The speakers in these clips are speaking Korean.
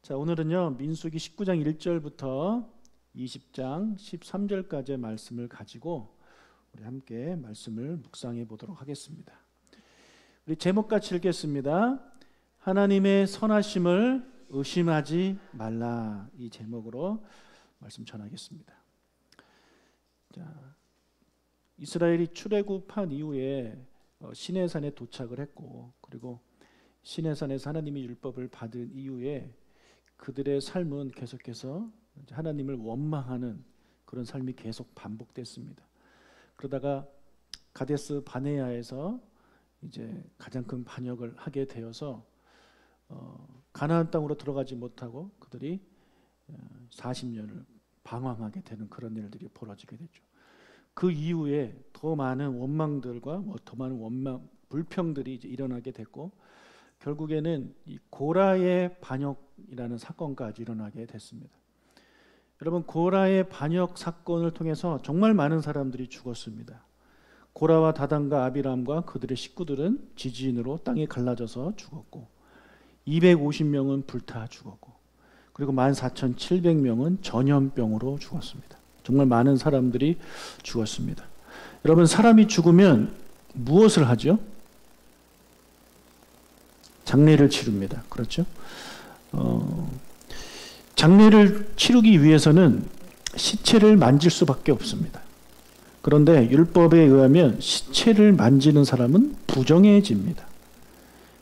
자, 오늘은요 민수기 19장 1절부터 20장 13절까지의 말씀을 가지고 우리 함께 말씀을 묵상해 보도록 하겠습니다. 우리 제목같이 읽겠습니다. 하나님의 선하심을 의심하지 말라. 이 제목으로 말씀 전하겠습니다. 자, 이스라엘이 출애굽한 이후에 시내산에 도착을 했고, 그리고 시내산에서 하나님의 율법을 받은 이후에 그들의 삶은 계속해서 하나님을 원망하는 그런 삶이 계속 반복됐습니다. 그러다가 가데스 바네아에서 이제 가장 큰 반역을 하게 되어서 가나안 땅으로 들어가지 못하고 그들이 40년을 방황하게 되는 그런 일들이 벌어지게 됐죠. 그 이후에 더 많은 원망들과 더 많은 불평들이 이제 일어나게 됐고, 결국에는 이 고라의 반역이라는 사건까지 일어나게 됐습니다. 여러분, 고라의 반역 사건을 통해서 정말 많은 사람들이 죽었습니다. 고라와 다단과 아비람과 그들의 식구들은 지진으로 땅이 갈라져서 죽었고, 250명은 불타 죽었고, 그리고 14,700명은 전염병으로 죽었습니다. 정말 많은 사람들이 죽었습니다. 여러분, 사람이 죽으면 무엇을 하죠? 장례를 치릅니다. 그렇죠? 장례를 치르기 위해서는 시체를 만질 수밖에 없습니다. 그런데 율법에 의하면 시체를 만지는 사람은 부정해집니다.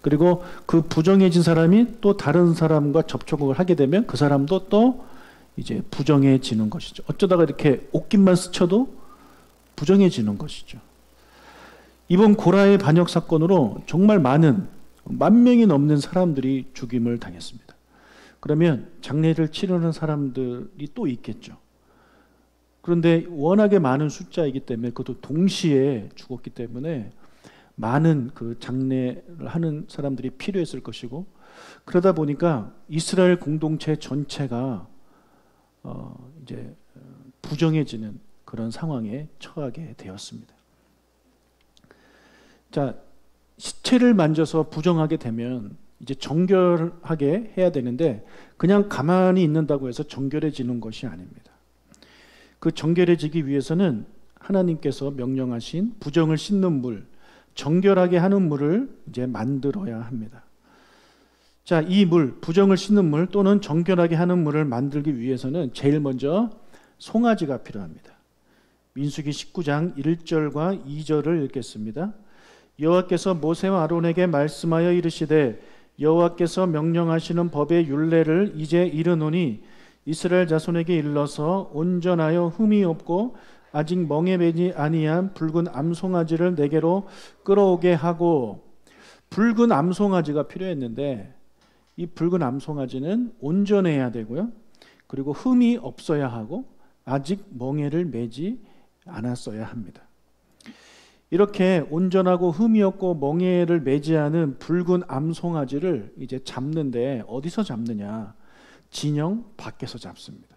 그리고 그 부정해진 사람이 또 다른 사람과 접촉을 하게 되면 그 사람도 또 이제 부정해지는 것이죠. 어쩌다가 이렇게 옷깃만 스쳐도 부정해지는 것이죠. 이번 고라의 반역 사건으로 정말 많은 10,000명이 넘는 사람들이 죽임을 당했습니다. 그러면 장례를 치르는 사람들이 또 있겠죠. 그런데 워낙에 많은 숫자이기 때문에, 그것도 동시에 죽었기 때문에 많은 그 장례를 하는 사람들이 필요했을 것이고, 그러다 보니까 이스라엘 공동체 전체가 이제 부정해지는 그런 상황에 처하게 되었습니다. 자, 시체를 만져서 부정하게 되면 이제 정결하게 해야 되는데, 그냥 가만히 있는다고 해서 정결해지는 것이 아닙니다. 그 정결해지기 위해서는 하나님께서 명령하신 부정을 씻는 물, 정결하게 하는 물을 이제 만들어야 합니다. 자, 이 물, 부정을 씻는 물 또는 정결하게 하는 물을 만들기 위해서는 제일 먼저 송아지가 필요합니다. 민수기 19장 1절과 2절을 읽겠습니다. 여호와께서 모세와 아론에게 말씀하여 이르시되, 여호와께서 명령하시는 법의 율례를 이제 이르노니 이스라엘 자손에게 일러서 온전하여 흠이 없고 아직 멍에 매지 아니한 붉은 암송아지를 내게로 끌어오게 하고. 붉은 암송아지가 필요했는데, 이 붉은 암송아지는 온전해야 되고요, 그리고 흠이 없어야 하고 아직 멍에를 매지 않았어야 합니다. 이렇게 온전하고 흠이 없고 멍에를 매지 않은 붉은 암송아지를 이제 잡는데 어디서 잡느냐? 진영 밖에서 잡습니다.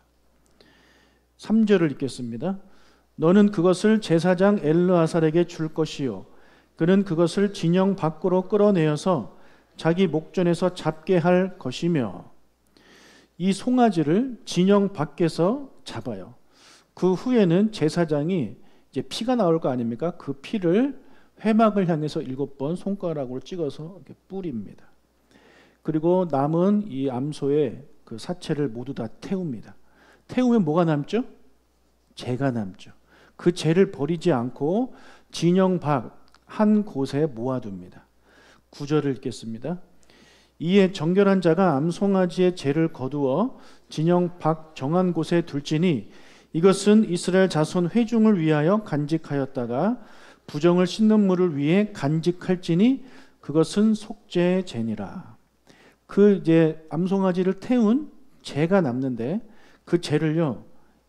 3절을 읽겠습니다. 너는 그것을 제사장 엘르아살에게 줄 것이요, 그는 그것을 진영 밖으로 끌어내어서 자기 목전에서 잡게 할 것이며. 이 송아지를 진영 밖에서 잡아요. 그 후에는 제사장이 이제 피가 나올 거 아닙니까? 그 피를 회막을 향해서 7번 손가락으로 찍어서 이렇게 뿌립니다. 그리고 남은 이 암소의 그 사체를 모두 다 태웁니다. 태우면 뭐가 남죠? 재가 남죠. 그 재를 버리지 않고 진영 밖 한 곳에 모아둡니다. 9절을 읽겠습니다. 이에 정결한 자가 암송아지의 재를 거두어 진영 밖 정한 곳에 둘지니 이것은 이스라엘 자손 회중을 위하여 간직하였다가 부정을 씻는 물을 위해 간직할지니 그것은 속죄의 제니라. 그 이제 암송아지를 태운 재가 남는데, 그 재를요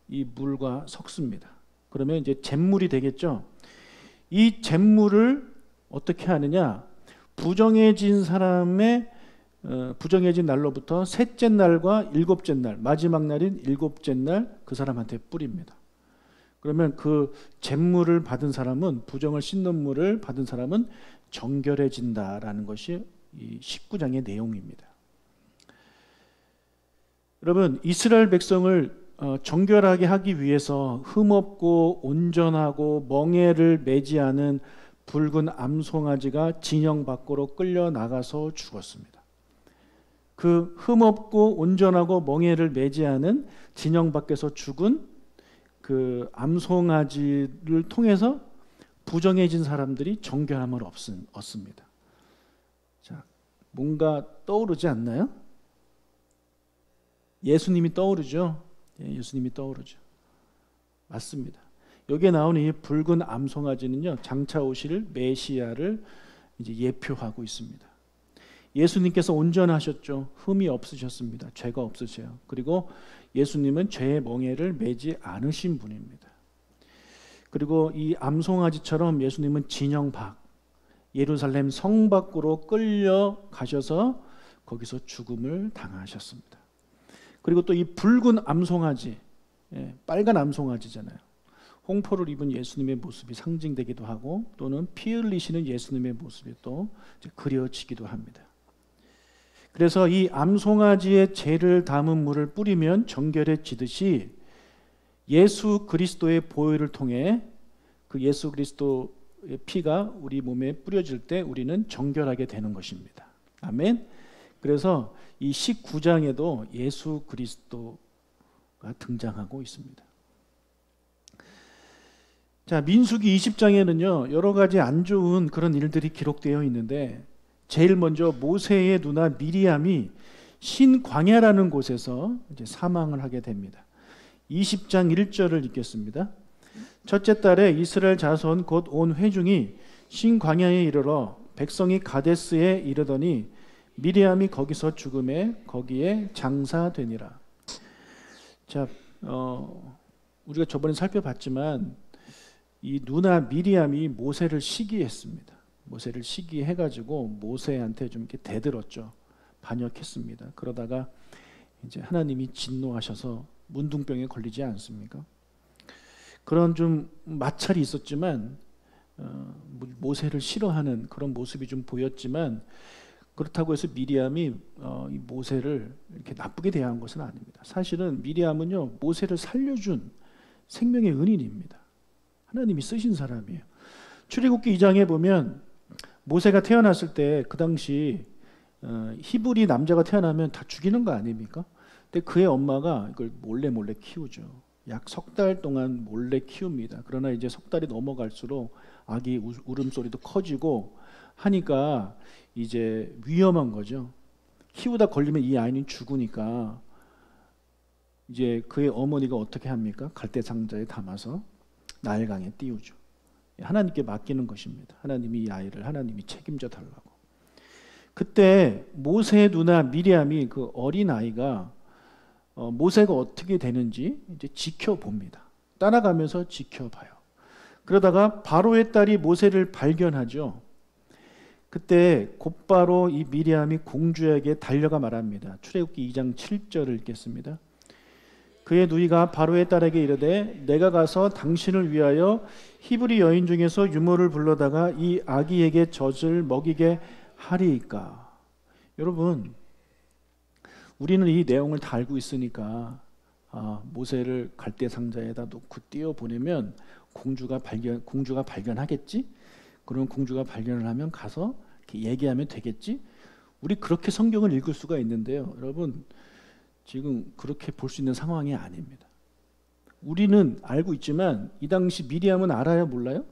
이 물과 섞습니다. 그러면 이제 잿물이 되겠죠. 이 잿물을 어떻게 하느냐? 부정해진 사람의 부정해진 날로부터 셋째 날과 일곱째 날, 마지막 날인 일곱째 날 그 사람한테 뿌립니다. 그러면 그 잿물을 받은 사람은, 부정을 씻는 물을 받은 사람은 정결해진다라는 것이 이 19장의 내용입니다. 여러분, 이스라엘 백성을 정결하게 하기 위해서 흠없고 온전하고 멍에를 매지 않은 붉은 암송아지가 진영 밖으로 끌려 나가서 죽었습니다. 그 흠없고 온전하고 멍에를 매지 않은 진영 밖에서 죽은 그 암송아지를 통해서 부정해진 사람들이 정결함을 얻습니다. 자, 뭔가 떠오르지 않나요? 예수님이 떠오르죠. 예수님이 떠오르죠. 맞습니다. 여기에 나오는 이 붉은 암송아지는요, 장차 오실 메시아를 이제 예표하고 있습니다. 예수님께서 온전하셨죠. 흠이 없으셨습니다. 죄가 없으세요. 그리고 예수님은 죄의 멍에를 매지 않으신 분입니다. 그리고 이 암송아지처럼 예수님은 진영 밖, 예루살렘 성 밖으로 끌려가셔서 거기서 죽음을 당하셨습니다. 그리고 또 이 붉은 암송아지, 빨간 암송아지잖아요. 홍포를 입은 예수님의 모습이 상징되기도 하고 또는 피 흘리시는 예수님의 모습이 또 그려지기도 합니다. 그래서 이 암송아지의 죄를 담은 물을 뿌리면 정결해지듯이 예수 그리스도의 보혈을 통해 그 예수 그리스도의 피가 우리 몸에 뿌려질 때 우리는 정결하게 되는 것입니다. 아멘. 그래서 이 19장에도 예수 그리스도가 등장하고 있습니다. 자, 민수기 20장에는요, 여러 가지 안 좋은 그런 일들이 기록되어 있는데, 제일 먼저 모세의 누나 미리암이 신광야라는 곳에서 이제 사망을 하게 됩니다. 20장 1절을 읽겠습니다. 첫째 달에 이스라엘 자손 곧 온 회중이 신광야에 이르러 백성이 가데스에 이르더니 미리암이 거기서 죽음에 거기에 장사되니라. 자, 우리가 저번에 살펴봤지만 이 누나 미리암이 모세를 시기했습니다. 모세를 시기해가지고 모세한테 좀 이렇게 대들었죠. 반역했습니다. 그러다가 이제 하나님이 진노하셔서 문둥병에 걸리지 않습니까? 그런 좀 마찰이 있었지만 모세를 싫어하는 그런 모습이 좀 보였지만 그렇다고 해서 미리암이 이 모세를 이렇게 나쁘게 대한 것은 아닙니다. 사실은 미리암은요, 모세를 살려준 생명의 은인입니다. 하나님이 쓰신 사람이에요. 출애굽기 2장에 보면 모세가 태어났을 때 그 당시 히브리 남자가 태어나면 다 죽이는 거 아닙니까? 근데 그의 엄마가 이걸 몰래 키우죠. 약 석 달 동안 몰래 키웁니다. 그러나 이제 석 달이 넘어갈수록 아기 울음소리도 커지고 하니까 이제 위험한 거죠. 키우다 걸리면 이 아이는 죽으니까 이제 그의 어머니가 어떻게 합니까? 갈대상자에 담아서 나일강에 띄우죠. 하나님께 맡기는 것입니다. 하나님이 이 아이를 하나님이 책임져 달라고. 그때 모세의 누나 미리암이 그 어린 아이가 모세가 어떻게 되는지 이제 지켜봅니다. 따라가면서 지켜봐요. 그러다가 바로의 딸이 모세를 발견하죠. 그때 곧바로 이 미리암이 공주에게 달려가 말합니다. 출애굽기 2장 7절을 읽겠습니다. 그의 누이가 바로의 딸에게 이르되 내가 가서 당신을 위하여 히브리 여인 중에서 유모를 불러다가 이 아기에게 젖을 먹이게 하리이까. 여러분, 우리는 이 내용을 다 알고 있으니까 모세를 갈대 상자에다 놓고 띄워 보내면 공주가 발견하겠지? 그럼 공주가 발견을 하면 가서 이렇게 얘기하면 되겠지? 우리 그렇게 성경을 읽을 수가 있는데요. 여러분, 지금 그렇게 볼 수 있는 상황이 아닙니다. 우리는 알고 있지만 이 당시 미리암은 알아요, 몰라요?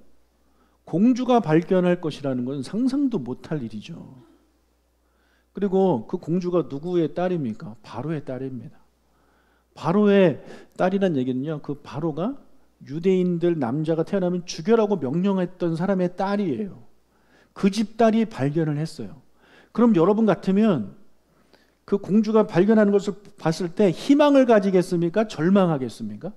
공주가 발견할 것이라는 것은 상상도 못할 일이죠. 그리고 그 공주가 누구의 딸입니까? 바로의 딸입니다. 바로의 딸이란 얘기는요, 그 바로가 유대인들 남자가 태어나면 죽여라고 명령했던 사람의 딸이에요. 그 집 딸이 발견을 했어요. 그럼 여러분 같으면 그 공주가 발견하는 것을 봤을 때 희망을 가지겠습니까? 절망하겠습니까?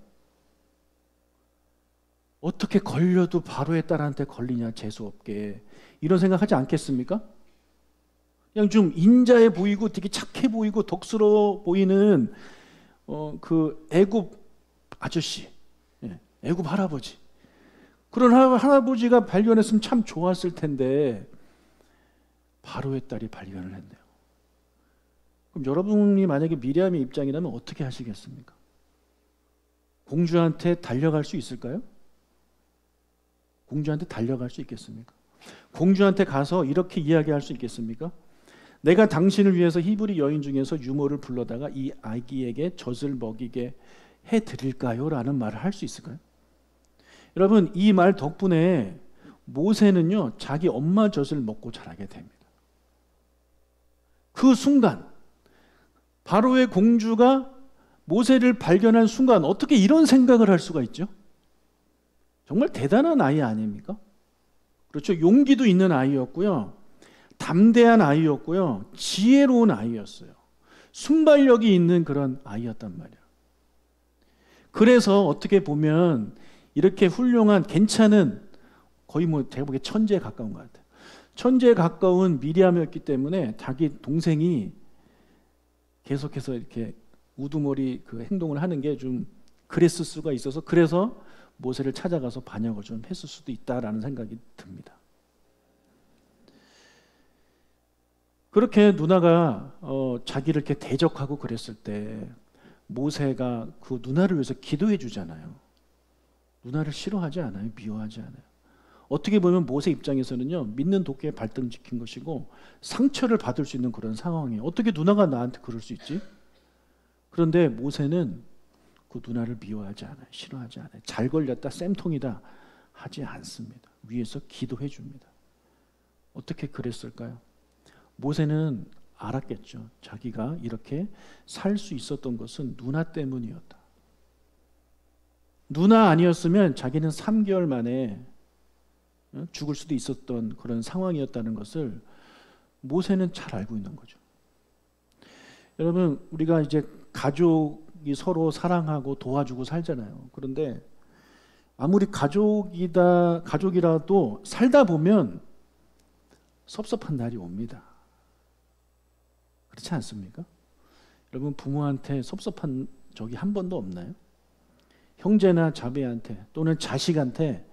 어떻게 걸려도 바로의 딸한테 걸리냐, 재수없게. 이런 생각하지 않겠습니까? 그냥 좀 인자해 보이고 되게 착해 보이고 덕스러워 보이는 그 애굽 아저씨, 애굽 할아버지. 그런 할아버지가 발견했으면 참 좋았을 텐데 바로의 딸이 발견을 했네요. 그럼 여러분이 만약에 미리암의 입장이라면 어떻게 하시겠습니까? 공주한테 달려갈 수 있을까요? 공주한테 달려갈 수 있겠습니까? 공주한테 가서 이렇게 이야기할 수 있겠습니까? 내가 당신을 위해서 히브리 여인 중에서 유모를 불러다가 이 아기에게 젖을 먹이게 해드릴까요? 라는 말을 할 수 있을까요? 여러분, 이 말 덕분에 모세는요, 자기 엄마 젖을 먹고 자라게 됩니다. 그 순간, 바로의 공주가 모세를 발견한 순간 어떻게 이런 생각을 할 수가 있죠? 정말 대단한 아이 아닙니까? 그렇죠. 용기도 있는 아이였고요. 담대한 아이였고요. 지혜로운 아이였어요. 순발력이 있는 그런 아이였단 말이에요. 그래서 어떻게 보면 이렇게 훌륭한 괜찮은 거의 뭐 제가 보기에 천재에 가까운 것 같아요. 천재에 가까운 미리암이었기 때문에 자기 동생이 계속해서 이렇게 우두머리 그 행동을 하는 게 좀 그랬을 수가 있어서 그래서 모세를 찾아가서 반역을 좀 했을 수도 있다라는 생각이 듭니다. 그렇게 누나가 자기를 이렇게 대적하고 그랬을 때 모세가 그 누나를 위해서 기도해 주잖아요. 누나를 싫어하지 않아요. 미워하지 않아요. 어떻게 보면 모세 입장에서는요, 믿는 도끼에 발등 지킨 것이고 상처를 받을 수 있는 그런 상황이에요. 어떻게 누나가 나한테 그럴 수 있지? 그런데 모세는 그 누나를 미워하지 않아요. 싫어하지 않아요. 잘 걸렸다, 쌤통이다 하지 않습니다. 위에서 기도해 줍니다. 어떻게 그랬을까요? 모세는 알았겠죠. 자기가 이렇게 살 수 있었던 것은 누나 때문이었다. 누나 아니었으면 자기는 3개월 만에 죽을 수도 있었던 그런 상황이었다는 것을 모세는 잘 알고 있는 거죠. 여러분, 우리가 이제 가족이 서로 사랑하고 도와주고 살잖아요. 그런데 아무리 가족이라도 살다 보면 섭섭한 날이 옵니다. 그렇지 않습니까? 여러분, 부모한테 섭섭한 적이 한 번도 없나요? 형제나 자매한테 또는 자식한테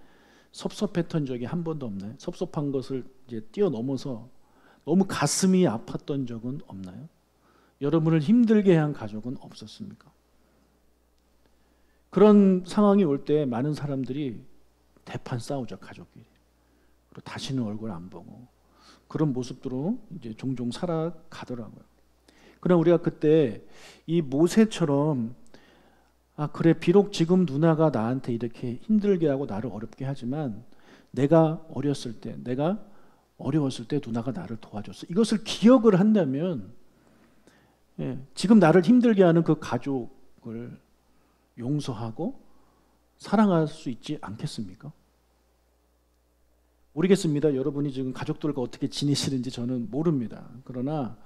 섭섭했던 적이 한 번도 없나요? 섭섭한 것을 이제 뛰어넘어서 너무 가슴이 아팠던 적은 없나요? 여러분을 힘들게 한 가족은 없었습니까? 그런 상황이 올 때 많은 사람들이 대판 싸우죠, 가족끼리. 그리고 다시는 얼굴 안 보고 그런 모습으로 이제 종종 살아가더라고요. 그러나 우리가 그때 이 모세처럼 그래, 비록 지금 누나가 나한테 이렇게 힘들게 하고 나를 어렵게 하지만 내가 어렸을 때, 내가 어려웠을 때 누나가 나를 도와줬어. 이것을 기억을 한다면 지금 나를 힘들게 하는 그 가족을 용서하고 사랑할 수 있지 않겠습니까? 모르겠습니다. 여러분이 지금 가족들과 어떻게 지내시는지 저는 모릅니다. 그러나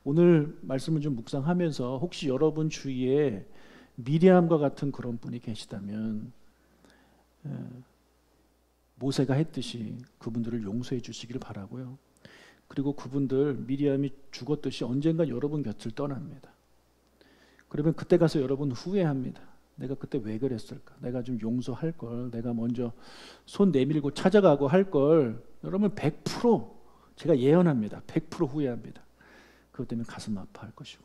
오늘 말씀을 좀 묵상하면서 혹시 여러분 주위에 미리암과 같은 그런 분이 계시다면 모세가 했듯이 그분들을 용서해 주시기를 바라고요. 그리고 그분들 미리암이 죽었듯이 언젠가 여러분 곁을 떠납니다. 그러면 그때 가서 여러분 후회합니다. 내가 그때 왜 그랬을까? 내가 좀 용서할 걸, 내가 먼저 손 내밀고 찾아가고 할 걸. 여러분 100% 제가 예언합니다. 100% 후회합니다. 그것 때문에 가슴 아파할 것이고.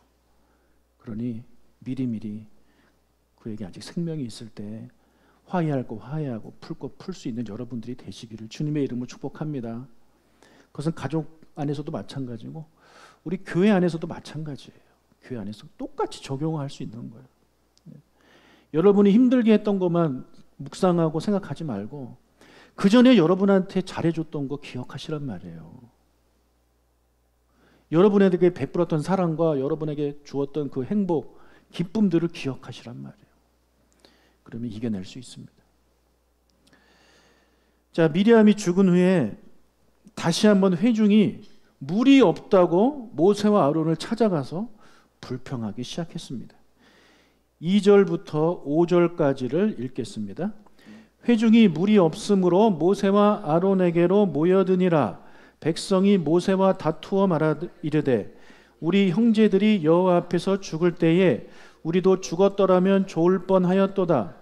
그러니 미리미리 그에게 아직 생명이 있을 때 화해할 거 화해하고 풀 거 풀 수 있는 여러분들이 되시기를 주님의 이름으로 축복합니다. 그것은 가족 안에서도 마찬가지고 우리 교회 안에서도 마찬가지예요. 교회 안에서 똑같이 적용할 수 있는 거예요. 여러분이 힘들게 했던 것만 묵상하고 생각하지 말고 그 전에 여러분한테 잘해줬던 거 기억하시란 말이에요. 여러분에게 베풀었던 사랑과 여러분에게 주었던 그 행복, 기쁨들을 기억하시란 말이에요. 그러면 이겨낼 수 있습니다. 자, 미리암이 죽은 후에 다시 한번 회중이 물이 없다고 모세와 아론을 찾아가서 불평하기 시작했습니다. 2절부터 5절까지를 읽겠습니다. 회중이 물이 없으므로 모세와 아론에게로 모여드니라. 백성이 모세와 다투어 말하이르되 우리 형제들이 여호와 앞에서 죽을 때에 우리도 죽었더라면 좋을 뻔하였도다.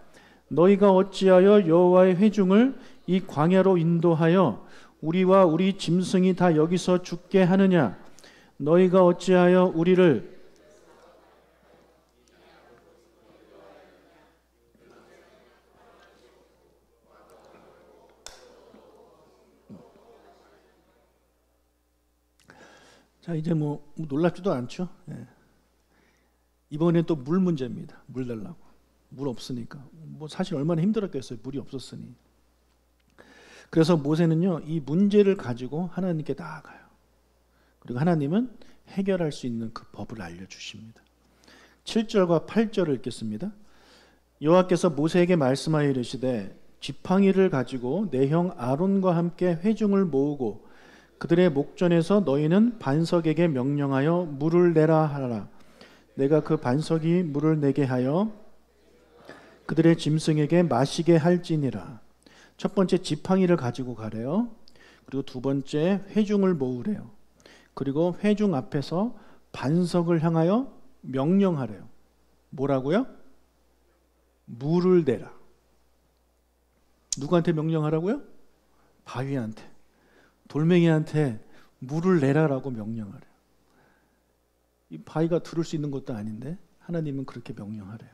너희가 어찌하여 여호와의 회중을 이 광야로 인도하여 우리와 우리 짐승이 다 여기서 죽게 하느냐? 너희가 어찌하여 우리를 자, 이제 뭐 놀랍지도 않죠. 예. 이번엔 또 물 문제입니다. 물 달라고. 물 없으니까. 뭐 사실 얼마나 힘들었겠어요. 물이 없었으니. 그래서 모세는요, 이 문제를 가지고 하나님께 나아가요. 그리고 하나님은 해결할 수 있는 그 법을 알려주십니다. 7절과 8절을 읽겠습니다. 여호와께서 모세에게 말씀하여 이르시되 지팡이를 가지고 내 형 아론과 함께 회중을 모으고 그들의 목전에서 너희는 반석에게 명령하여 물을 내라 하라. 내가 그 반석이 물을 내게 하여 그들의 짐승에게 마시게 할지니라. 첫 번째 지팡이를 가지고 가래요. 그리고 두 번째 회중을 모으래요. 그리고 회중 앞에서 반석을 향하여 명령하래요. 뭐라고요? 물을 내라. 누구한테 명령하라고요? 바위한테, 돌멩이한테 물을 내라라고 명령하래요. 이 바위가 들을 수 있는 것도 아닌데 하나님은 그렇게 명령하래요.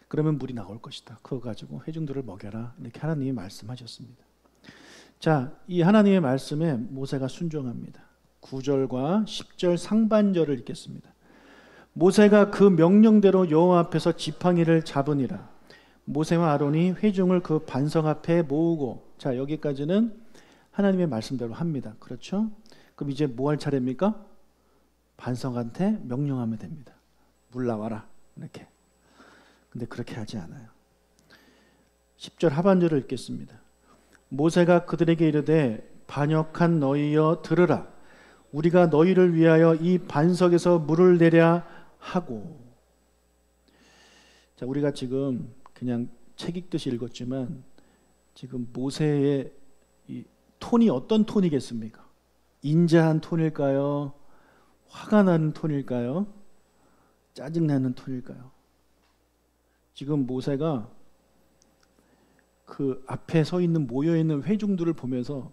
그러면 물이 나올 것이다. 그거 가지고 회중들을 먹여라. 이렇게 하나님이 말씀하셨습니다. 자, 이 하나님의 말씀에 모세가 순종합니다. 9절과 10절 상반절을 읽겠습니다. 모세가 그 명령대로 여호와 앞에서 지팡이를 잡으니라. 모세와 아론이 회중을 그 반석 앞에 모으고, 자, 여기까지는 하나님의 말씀대로 합니다. 그렇죠? 그럼 이제 뭐 할 차례입니까? 반석한테 명령하면 됩니다. 물 나와라. 이렇게. 근데 그렇게 하지 않아요. 10절 하반절을 읽겠습니다. 모세가 그들에게 이르되 반역한 너희여 들으라. 우리가 너희를 위하여 이 반석에서 물을 내랴 하고. 자, 우리가 지금 그냥 책 읽듯이 읽었지만 지금 모세의 이 톤이 어떤 톤이겠습니까? 인자한 톤일까요? 화가 나는 톤일까요? 짜증나는 톤일까요? 지금 모세가 그 앞에 서 있는 모여있는 회중들을 보면서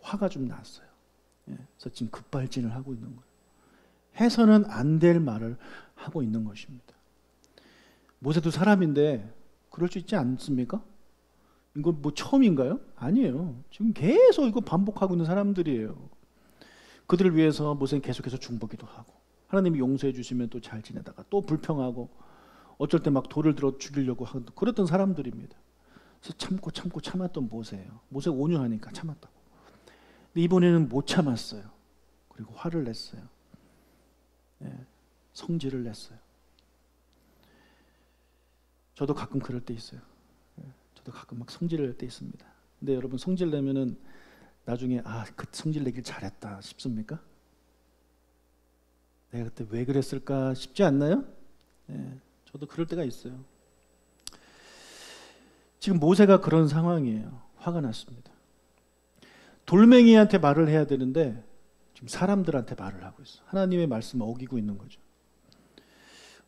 화가 좀 났어요. 그래서 지금 급발진을 하고 있는 거예요. 해서는 안 될 말을 하고 있는 것입니다. 모세도 사람인데 그럴 수 있지 않습니까? 이거 뭐 처음인가요? 아니에요. 지금 계속 이거 반복하고 있는 사람들이에요. 그들을 위해서 모세는 계속해서 중보기도 하고 하나님이 용서해 주시면 또 잘 지내다가 또 불평하고 어쩔 때 막 돌을 들어 죽이려고 하고 그랬던 사람들입니다. 그래서 참고 참았던 모세예요. 모세 온유하니까 참았다고. 근데 이번에는 못 참았어요. 그리고 화를 냈어요. 성질을 냈어요. 저도 가끔 그럴 때 있어요. 저도 가끔 막 성질을 낼 때 있습니다. 근데 여러분 성질 내면은 나중에 그 성질 내길 잘했다 싶습니까? 내가 그때 왜 그랬을까 싶지 않나요? 저도 그럴 때가 있어요. 지금 모세가 그런 상황이에요. 화가 났습니다. 돌멩이한테 말을 해야 되는데 지금 사람들한테 말을 하고 있어요. 하나님의 말씀을 어기고 있는 거죠.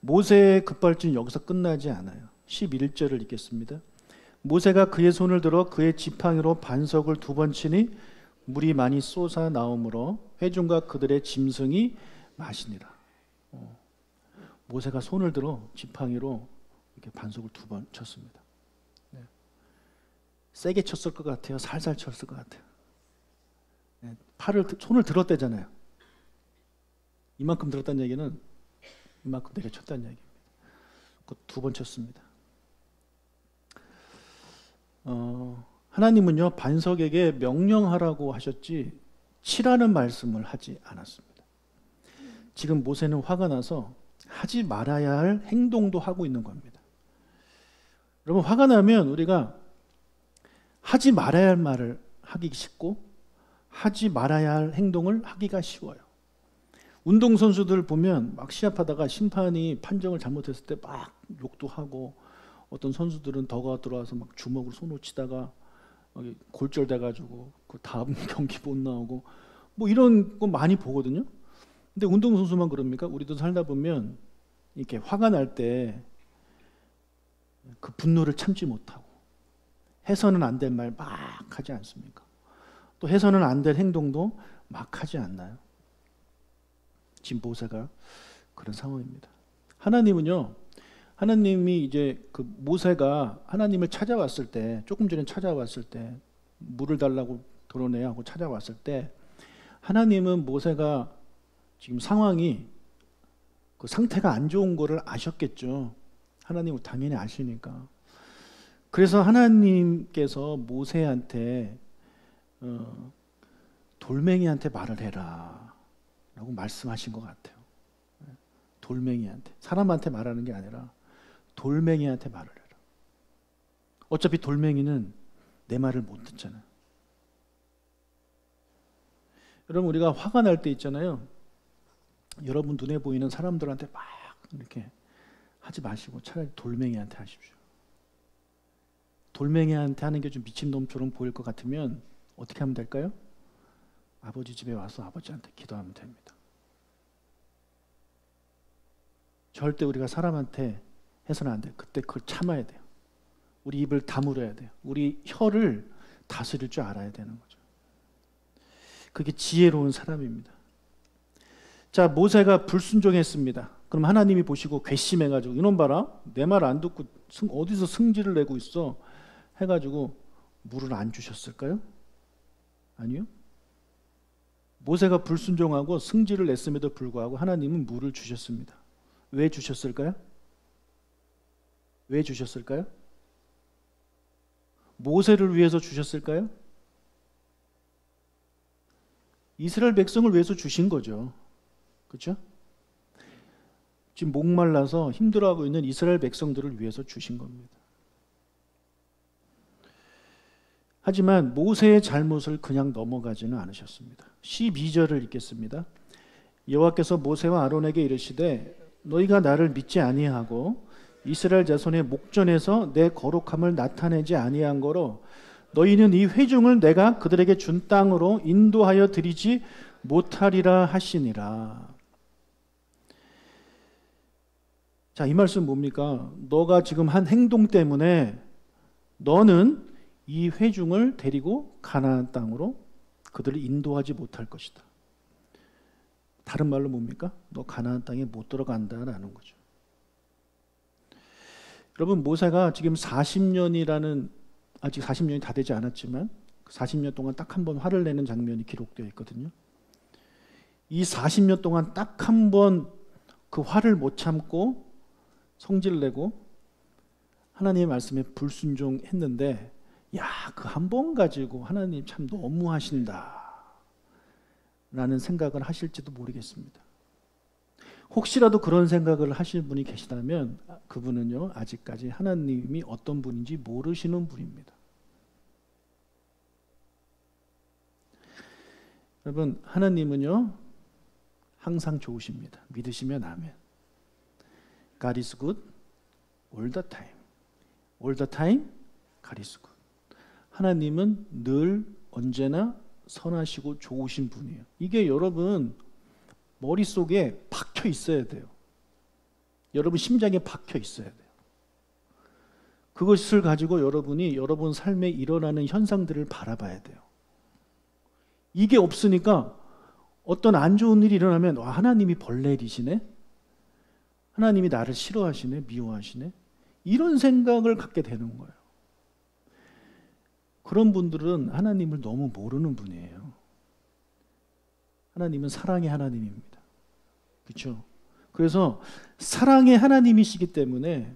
모세의 급발진은 여기서 끝나지 않아요. 11절을 읽겠습니다. 모세가 그의 손을 들어 그의 지팡이로 반석을 2번 치니 물이 많이 쏟아 나오므로 회중과 그들의 짐승이 마시니라. 모세가 손을 들어 지팡이로 이렇게 반석을 2번 쳤습니다. 세게 쳤을 것 같아요? 살살 쳤을 것 같아요? 손을 들었대잖아요. 이만큼 들었다는 얘기는 이만큼 내려쳤다는 얘기입니다. 그 2번 쳤습니다. 하나님은요 반석에게 명령하라고 하셨지 치라는 말씀을 하지 않았습니다. 지금 모세는 화가 나서 하지 말아야 할 행동도 하고 있는 겁니다. 여러분 화가 나면 우리가 하지 말아야 할 말을 하기 쉽고 하지 말아야 할 행동을 하기가 쉬워요. 운동선수들 보면 막 시합하다가 심판이 판정을 잘못했을 때 막 욕도 하고 어떤 선수들은 더가 들어와서 막 주먹으로 손을 치다가 골절돼가지고 그 다음 경기 못 나오고 뭐 이런 거 많이 보거든요. 근데 운동선수만 그럽니까? 우리도 살다 보면 이렇게 화가 날 때 그 분노를 참지 못하고 해서는 안 될 말 막 하지 않습니까? 또 해서는 안 될 행동도 막 하지 않나요? 지금 모세가 그런 상황입니다. 하나님은요, 하나님이 이제 그 모세가 하나님을 찾아왔을 때, 조금 전에 찾아왔을 때, 물을 달라고 드러내야 하고 찾아왔을 때, 하나님은 모세가 지금 상황이 그 상태가 안 좋은 거를 아셨겠죠. 하나님은 당연히 아시니까. 그래서 하나님께서 모세한테 돌멩이한테 말을 해라 라고 말씀하신 것 같아요. 돌멩이한테. 사람한테 말하는 게 아니라 돌멩이한테 말을 해라. 어차피 돌멩이는 내 말을 못 듣잖아요. 여러분, 우리가 화가 날 때 있잖아요. 여러분 눈에 보이는 사람들한테 막 이렇게 하지 마시고 차라리 돌멩이한테 하십시오. 돌멩이한테 하는 게 좀 미친놈처럼 보일 것 같으면 어떻게 하면 될까요? 아버지 집에 와서 아버지한테 기도하면 됩니다. 절대 우리가 사람한테 해서는 안 돼요. 그때 그걸 참아야 돼요. 우리 입을 다물어야 돼요. 우리 혀를 다스릴 줄 알아야 되는 거죠. 그게 지혜로운 사람입니다. 자, 모세가 불순종했습니다. 그럼 하나님이 보시고 괘씸해가지고 이놈 봐라, 내 말 안 듣고 어디서 승질을 내고 있어 해가지고 물을 안 주셨을까요? 아니요. 모세가 불순종하고 승질을 냈음에도 불구하고 하나님은 물을 주셨습니다. 왜 주셨을까요? 왜 주셨을까요? 모세를 위해서 주셨을까요? 이스라엘 백성을 위해서 주신 거죠. 그렇죠? 지금 목말라서 힘들어하고 있는 이스라엘 백성들을 위해서 주신 겁니다. 하지만 모세의 잘못을 그냥 넘어가지는 않으셨습니다. 12절을 읽겠습니다. 여호와께서 모세와 아론에게 이르시되 너희가 나를 믿지 아니하고 이스라엘 자손의 목전에서 내 거룩함을 나타내지 아니한 거로 너희는 이 회중을 내가 그들에게 준 땅으로 인도하여 드리지 못하리라 하시니라. 자, 이 말씀 뭡니까? 너가 지금 한 행동 때문에 너는 이 회중을 데리고 가나안 땅으로 그들을 인도하지 못할 것이다. 다른 말로 뭡니까? 너 가나안 땅에 못 들어간다라는 거죠. 여러분, 모세가 지금 40년이라는, 아직 40년이 다 되지 않았지만 40년 동안 딱 한 번 화를 내는 장면이 기록되어 있거든요. 이 40년 동안 딱 한 번 그 화를 못 참고 성질을 내고 하나님의 말씀에 불순종했는데, 야, 그 한 번 가지고 하나님 참 너무하신다 라는 생각을 하실지도 모르겠습니다. 혹시라도 그런 생각을 하시는 분이 계시다면 그분은요, 아직까지 하나님이 어떤 분인지 모르시는 분입니다. 여러분, 하나님은요 항상 좋으십니다. 믿으시면 아멘. God is good all the time. All the time God is good. 하나님은 늘 언제나 선하시고 좋으신 분이에요. 이게 여러분 머릿속에 박혀 있어야 돼요. 여러분 심장에 박혀 있어야 돼요. 그것을 가지고 여러분이 여러분 삶에 일어나는 현상들을 바라봐야 돼요. 이게 없으니까 어떤 안 좋은 일이 일어나면 와, 하나님이 벌레리시네? 하나님이 나를 싫어하시네? 미워하시네? 이런 생각을 갖게 되는 거예요. 그런 분들은 하나님을 너무 모르는 분이에요. 하나님은 사랑의 하나님입니다. 그렇죠? 그래서 사랑의 하나님이시기 때문에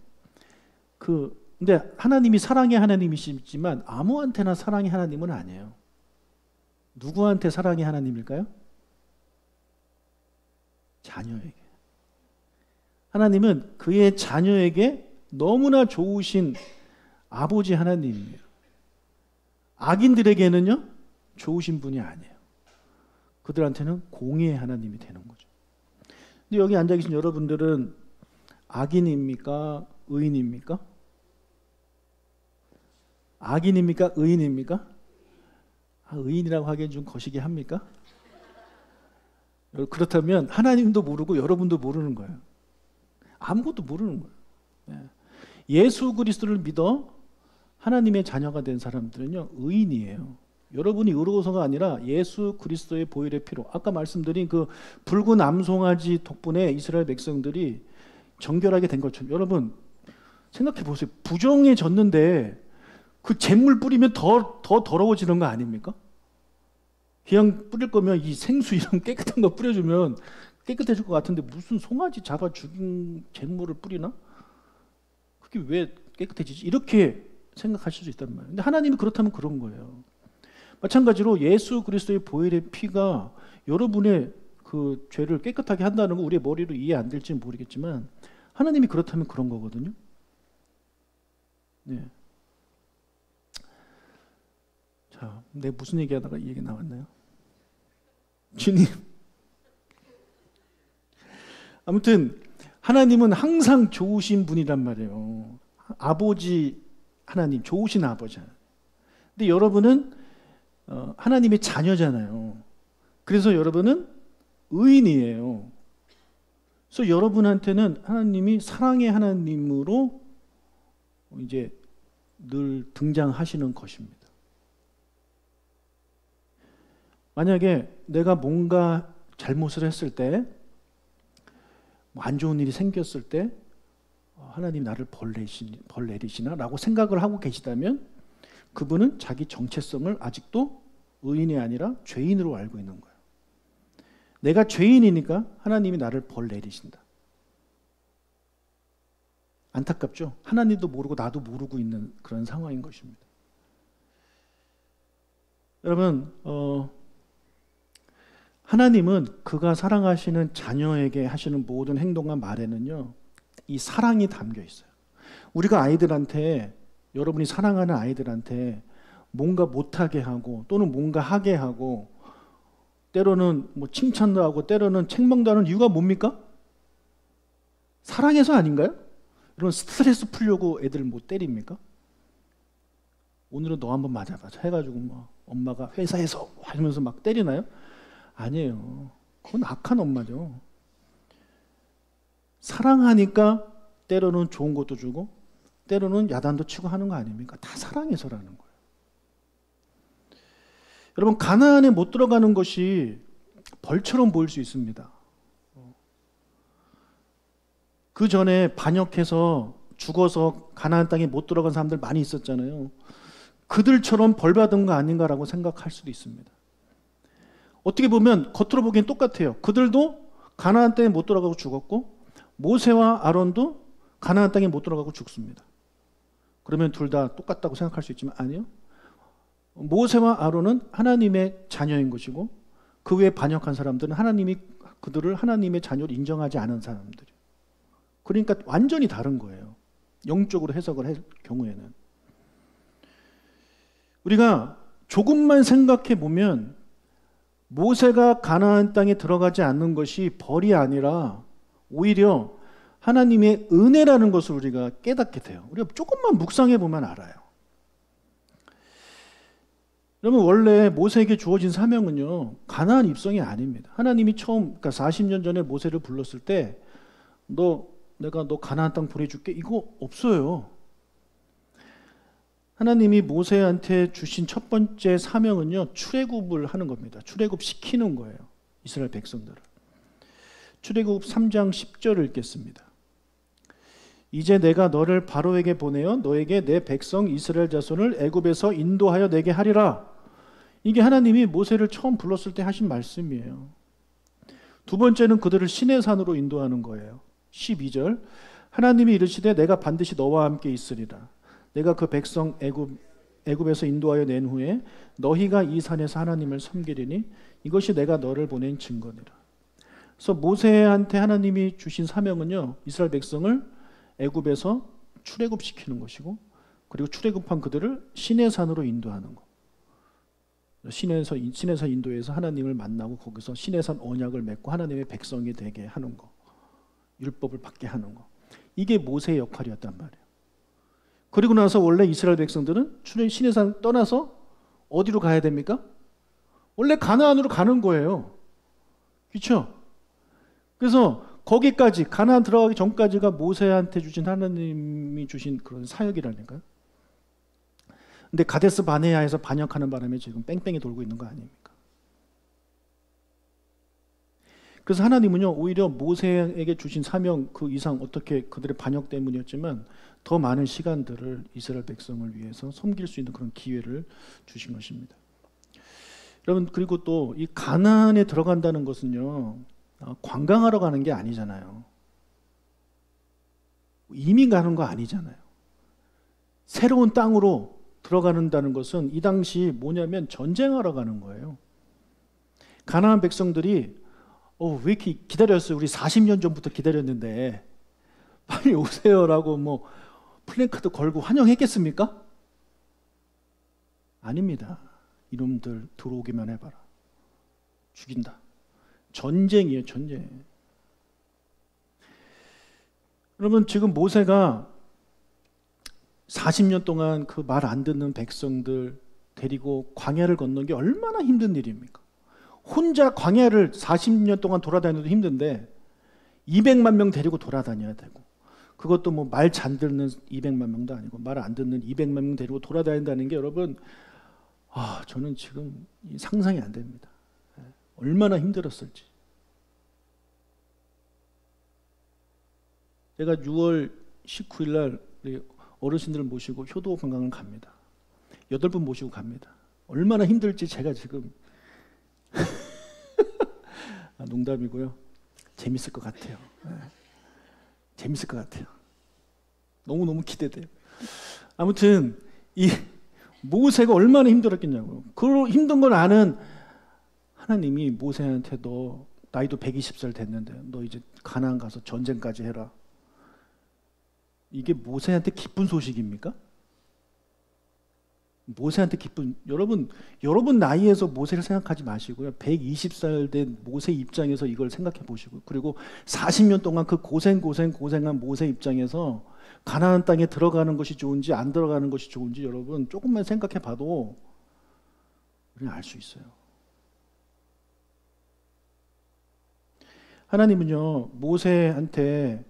근데 하나님이 사랑의 하나님이시지만 아무한테나 사랑의 하나님은 아니에요. 누구한테 사랑의 하나님일까요? 자녀에게. 하나님은 그의 자녀에게 너무나 좋으신 아버지 하나님이에요. 악인들에게는요, 좋으신 분이 아니에요. 그들한테는 공의의 하나님이 되는 거죠. 근데 여기 앉아 계신 여러분들은 악인입니까? 의인입니까? 악인입니까? 의인입니까? 의인이라고 하기엔 좀 거시기 합니까? 그렇다면 하나님도 모르고 여러분도 모르는 거예요. 아무것도 모르는 거예요. 예수 그리스도를 믿어 하나님의 자녀가 된 사람들은요, 의인이에요. 여러분이 의로워서가 아니라 예수 그리스도의 보혈의 피로, 아까 말씀드린 그 붉은 암송아지 덕분에 이스라엘 백성들이 정결하게 된 것처럼, 여러분 생각해 보세요. 부정해졌는데 그 잿물 뿌리면 더 더러워지는 거 아닙니까? 그냥 뿌릴 거면 이 생수 이런 깨끗한 거 뿌려주면 깨끗해질 것 같은데 무슨 송아지 잡아 죽인 잿물을 뿌리나? 그게 왜 깨끗해지지? 이렇게 생각하실 수 있단 말이에요. 근데 하나님이 그렇다면 그런 거예요. 마찬가지로 예수 그리스도의 보혈의 피가 여러분의 그 죄를 깨끗하게 한다는 거 우리의 머리로 이해 안 될지는 모르겠지만 하나님이 그렇다면 그런 거거든요. 네. 자, 내가 무슨 얘기하다가 이 얘기 나왔나요? 주님. 아무튼 하나님은 항상 좋으신 분이란 말이에요. 아버지 하나님, 좋으신 아버지. 근데 여러분은 하나님의 자녀잖아요. 그래서 여러분은 의인이에요. 그래서 여러분한테는 하나님이 사랑의 하나님으로 이제 늘 등장하시는 것입니다. 만약에 내가 뭔가 잘못을 했을 때, 안 좋은 일이 생겼을 때 하나님 나를 벌 내리시나? 라고 생각을 하고 계시다면 그분은 자기 정체성을 아직도 의인이 아니라 죄인으로 알고 있는 거예요. 내가 죄인이니까 하나님이 나를 벌 내리신다. 안타깝죠? 하나님도 모르고 나도 모르고 있는 그런 상황인 것입니다. 여러분, 하나님은 그가 사랑하시는 자녀에게 하시는 모든 행동과 말에는요, 이 사랑이 담겨 있어요. 우리가 아이들한테, 여러분이 사랑하는 아이들한테 뭔가 못하게 하고 또는 뭔가 하게 하고 때로는 뭐 칭찬도 하고 때로는 책망도 하는 이유가 뭡니까? 사랑해서 아닌가요? 여러분 스트레스 풀려고 애들 못 때립니까? 오늘은 너 한번 맞아봐 해가지고 뭐 엄마가 회사에서 하면서 막 때리나요? 아니에요. 그건 악한 엄마죠. 사랑하니까 때로는 좋은 것도 주고 때로는 야단도 치고 하는 거 아닙니까? 다 사랑해서라는 거예요. 여러분 가나안에 못 들어가는 것이 벌처럼 보일 수 있습니다. 그 전에 반역해서 죽어서 가나안 땅에 못 들어간 사람들 많이 있었잖아요. 그들처럼 벌 받은 거 아닌가라고 생각할 수도 있습니다. 어떻게 보면 겉으로 보기엔 똑같아요. 그들도 가나안 땅에 못 들어가고 죽었고 모세와 아론도 가나안 땅에 못 들어가고 죽습니다. 그러면 둘 다 똑같다고 생각할 수 있지만 아니요. 모세와 아론은 하나님의 자녀인 것이고 그 외에 반역한 사람들은 하나님이 그들을 하나님의 자녀로 인정하지 않은 사람들이에요. 그러니까 완전히 다른 거예요. 영적으로 해석을 할 경우에는. 우리가 조금만 생각해 보면 모세가 가나안 땅에 들어가지 않는 것이 벌이 아니라 오히려 하나님의 은혜라는 것을 우리가 깨닫게 돼요. 우리가 조금만 묵상해 보면 알아요. 여러분 원래 모세에게 주어진 사명은요 가나안 입성이 아닙니다. 하나님이 처음 그러니까 40년 전에 모세를 불렀을 때 내가 너 가나안 땅 보내줄게 이거 없어요. 하나님이 모세한테 주신 첫 번째 사명은요 출애굽을 하는 겁니다. 출애굽 시키는 거예요. 이스라엘 백성들을. 출애굽 3장 10절을 읽겠습니다. 이제 내가 너를 바로에게 보내어 너에게 내 백성 이스라엘 자손을 애굽에서 인도하여 내게 하리라. 이게 하나님이 모세를 처음 불렀을 때 하신 말씀이에요. 두 번째는 그들을 시내산으로 인도하는 거예요. 12절 하나님이 이르시되 내가 반드시 너와 함께 있으리라. 내가 그 백성 애굽에서 인도하여 낸 후에 너희가 이 산에서 하나님을 섬기리니 이것이 내가 너를 보낸 증거니라. 그래서 모세한테 하나님이 주신 사명은요 이스라엘 백성을 애굽에서 출애굽시키는 것이고 그리고 출애굽한 그들을 시내산으로 인도하는 것. 시내산 인도에서 하나님을 만나고 거기서 시내산 언약을 맺고 하나님의 백성이 되게 하는 것. 율법을 받게 하는 것. 이게 모세의 역할이었단 말이에요. 그리고 나서 원래 이스라엘 백성들은 시내산 떠나서 어디로 가야 됩니까? 원래 가나안으로 가는 거예요. 그렇죠? 그래서 거기까지 가나안 들어가기 전까지가 모세한테 주신 하나님이 주신 그런 사역이라니까요. 근데 가데스 바네아에서 반역하는 바람에 지금 뺑뺑이 돌고 있는 거 아닙니까? 그래서 하나님은요 오히려 모세에게 주신 사명 그 이상 어떻게 그들의 반역 때문이었지만 더 많은 시간들을 이스라엘 백성을 위해서 섬길 수 있는 그런 기회를 주신 것입니다. 여러분, 그리고 또 이 가나안에 들어간다는 것은요, 관광하러 가는 게 아니잖아요. 이민 가는 거 아니잖아요. 새로운 땅으로 들어간다는 것은 이 당시 뭐냐면 전쟁하러 가는 거예요. 가나안 백성들이 왜 이렇게 기다렸어요? 우리 40년 전부터 기다렸는데 빨리 오세요라고 뭐 플랜카드 걸고 환영했겠습니까? 아닙니다. 이놈들 들어오기만 해봐라. 죽인다. 전쟁이에요, 전쟁. 여러분, 지금 모세가 40년 동안 그 말 안 듣는 백성들 데리고 광야를 건넌 게 얼마나 힘든 일입니까? 혼자 광야를 40년 동안 돌아다녀도 힘든데 200만 명 데리고 돌아다녀야 되고, 그것도 뭐 말 잘 듣는 200만 명도 아니고 말 안 듣는 200만 명 데리고 돌아다닌다는 게 여러분, 저는 지금 상상이 안 됩니다. 얼마나 힘들었을지. 제가 6월 19일 날 우리 어르신들 모시고 효도 관광을 갑니다. 8분 모시고 갑니다. 얼마나 힘들지 제가 지금 농담이고요. 재밌을 것 같아요. 재밌을 것 같아요. 너무너무 기대돼요. 아무튼 이 모세가 얼마나 힘들었겠냐고요. 그 힘든 걸 아는 하나님이 모세한테 너 나이도 120살 됐는데 너 이제 가나안 가서 전쟁까지 해라. 이게 모세한테 기쁜 소식입니까? 모세한테 기쁜, 여러분 나이에서 모세를 생각하지 마시고요. 120살 된 모세 입장에서 이걸 생각해 보시고, 그리고 40년 동안 그 고생한 모세 입장에서 가나안 땅에 들어가는 것이 좋은지 안 들어가는 것이 좋은지 여러분 조금만 생각해 봐도 우리는 알 수 있어요. 하나님은요, 모세한테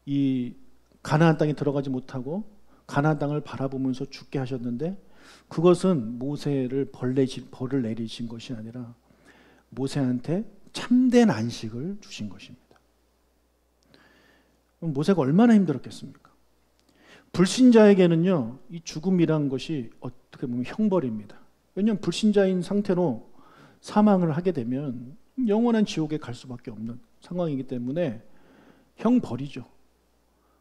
이 가나안 땅에 들어가지 못하고 가나안 땅을 바라보면서 죽게 하셨는데, 그것은 모세를 벌을 내리신 것이 아니라 모세한테 참된 안식을 주신 것입니다. 그럼 모세가 얼마나 힘들었겠습니까? 불신자에게는요, 이 죽음이란 것이 어떻게 보면 형벌입니다. 왜냐하면 불신자인 상태로 사망을 하게 되면 영원한 지옥에 갈 수밖에 없는 상황이기 때문에 형벌이죠.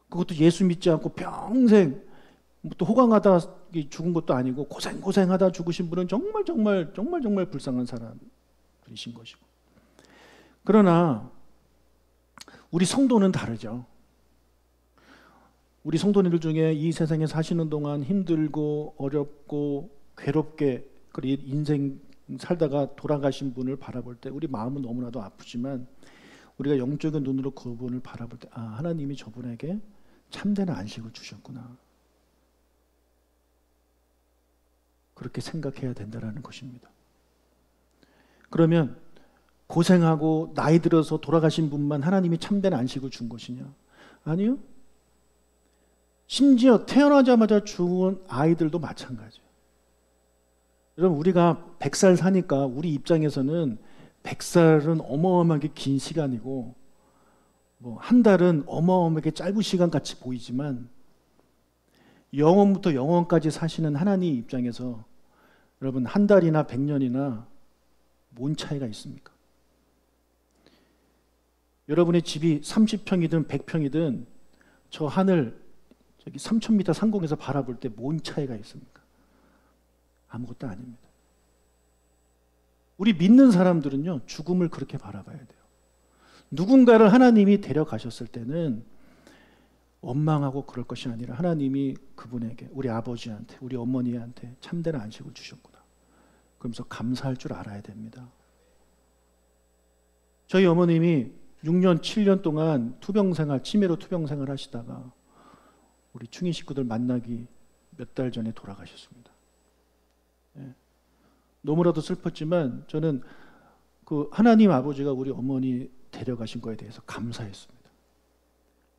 그것도 예수 믿지 않고 평생 또 호강하다 죽은 것도 아니고 고생하다 죽으신 분은 정말 불쌍한 사람이신 것이고. 그러나 우리 성도는 다르죠. 우리 성도님들 중에 이 세상에 사시는 동안 힘들고 어렵고 괴롭게 인생 살다가 돌아가신 분을 바라볼 때 우리 마음은 너무나도 아프지만, 우리가 영적인 눈으로 그분을 바라볼 때 하나님이 저분에게 참된 안식을 주셨구나, 그렇게 생각해야 된다는 것입니다. 그러면 고생하고 나이 들어서 돌아가신 분만 하나님이 참된 안식을 준 것이냐? 아니요. 심지어 태어나자마자 죽은 아이들도 마찬가지예요. 여러분, 우리가 100살 사니까 우리 입장에서는 100살은 어마어마하게 긴 시간이고 뭐 한 달은 어마어마하게 짧은 시간 같이 보이지만, 영원부터 영원까지 사시는 하나님 입장에서 여러분 한 달이나 100년이나 뭔 차이가 있습니까? 여러분의 집이 30평이든 100평이든 저 하늘 저기 3000m 상공에서 바라볼 때 뭔 차이가 있습니까? 아무것도 아닙니다. 우리 믿는 사람들은요, 죽음을 그렇게 바라봐야 돼요. 누군가를 하나님이 데려가셨을 때는 원망하고 그럴 것이 아니라 하나님이 그분에게, 우리 아버지한테, 우리 어머니한테 참된 안식을 주셨구나, 그러면서 감사할 줄 알아야 됩니다. 저희 어머님이 6년, 7년 동안 치매로 투병생활 하시다가 우리 충인 식구들 만나기 몇 달 전에 돌아가셨습니다. 너무나도 슬펐지만 저는 그 하나님 아버지가 우리 어머니 데려가신 거에 대해서 감사했습니다.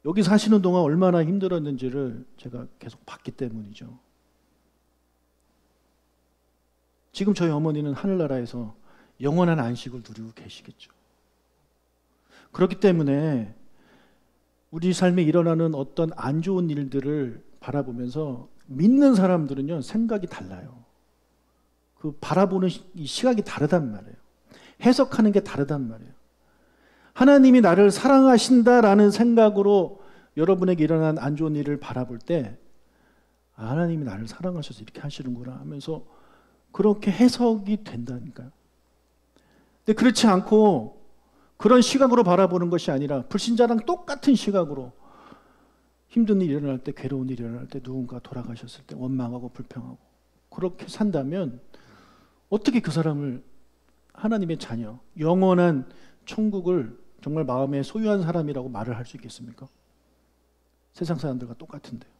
여기 사시는 동안 얼마나 힘들었는지를 제가 계속 봤기 때문이죠. 지금 저희 어머니는 하늘나라에서 영원한 안식을 누리고 계시겠죠. 그렇기 때문에 우리 삶에 일어나는 어떤 안 좋은 일들을 바라보면서 믿는 사람들은요, 생각이 달라요. 그 바라보는 이 시각이 다르단 말이에요. 해석하는 게 다르단 말이에요. 하나님이 나를 사랑하신다라는 생각으로 여러분에게 일어난 안 좋은 일을 바라볼 때 하나님이 나를 사랑하셔서 이렇게 하시는구나 하면서 그렇게 해석이 된다니까요. 근데 그렇지 않고 그런 시각으로 바라보는 것이 아니라 불신자랑 똑같은 시각으로 힘든 일이 일어날 때, 괴로운 일이 일어날 때, 누군가 돌아가셨을 때 원망하고 불평하고 그렇게 산다면 어떻게 그 사람을 하나님의 자녀, 영원한 천국을 정말 마음에 소유한 사람이라고 말을 할 수 있겠습니까? 세상 사람들과 똑같은데요.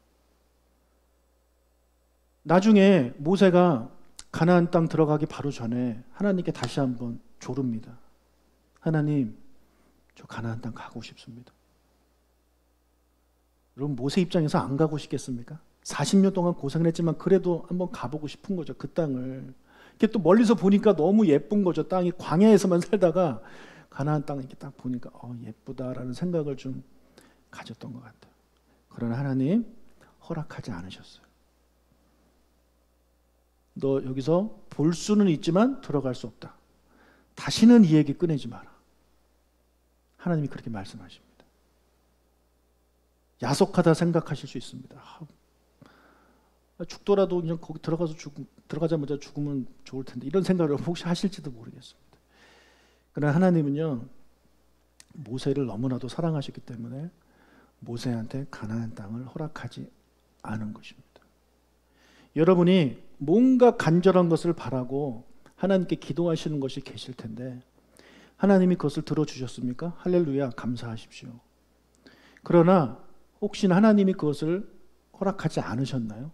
나중에 모세가 가나안 땅 들어가기 바로 전에 하나님께 다시 한번 조릅니다. 하나님, 저 가나안 땅 가고 싶습니다. 여러분, 모세 입장에서 안 가고 싶겠습니까? 40년 동안 고생을 했지만 그래도 한번 가보고 싶은 거죠, 그 땅을. 이렇게 또 멀리서 보니까 너무 예쁜 거죠. 땅이 광야에서만 살다가 가나안 땅 이렇게 딱 보니까 예쁘다라는 생각을 좀 가졌던 것 같아요. 그러나 하나님 허락하지 않으셨어요. 너 여기서 볼 수는 있지만 들어갈 수 없다. 다시는 이 얘기 꺼내지 마라. 하나님이 그렇게 말씀하십니다. 야속하다 생각하실 수 있습니다. 죽더라도 그냥 거기 들어가자마자 죽으면 좋을 텐데 이런 생각을 혹시 하실지도 모르겠습니다. 그러나 하나님은요, 모세를 너무나도 사랑하셨기 때문에 모세한테 가나안 땅을 허락하지 않은 것입니다. 여러분이 뭔가 간절한 것을 바라고 하나님께 기도하시는 것이 계실 텐데 하나님이 그것을 들어주셨습니까? 할렐루야, 감사하십시오. 그러나 혹시나 하나님이 그것을 허락하지 않으셨나요?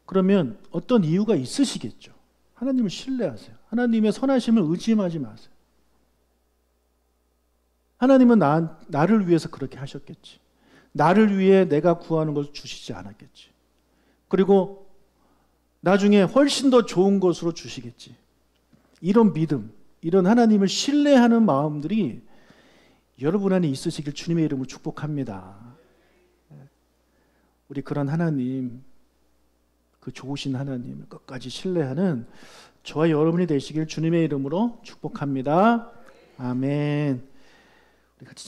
그러면 어떤 이유가 있으시겠죠. 하나님을 신뢰하세요. 하나님의 선하심을 의심하지 마세요. 하나님은 나를 위해서 그렇게 하셨겠지. 나를 위해 내가 구하는 것을 주시지 않았겠지. 그리고 나중에 훨씬 더 좋은 것으로 주시겠지. 이런 믿음, 이런 하나님을 신뢰하는 마음들이 여러분 안에 있으시길 주님의 이름으로 축복합니다. 우리 그런 하나님, 그 좋으신 하나님을 끝까지 신뢰하는 저와 여러분이 되시길 주님의 이름으로 축복합니다. 아멘. 우리 같이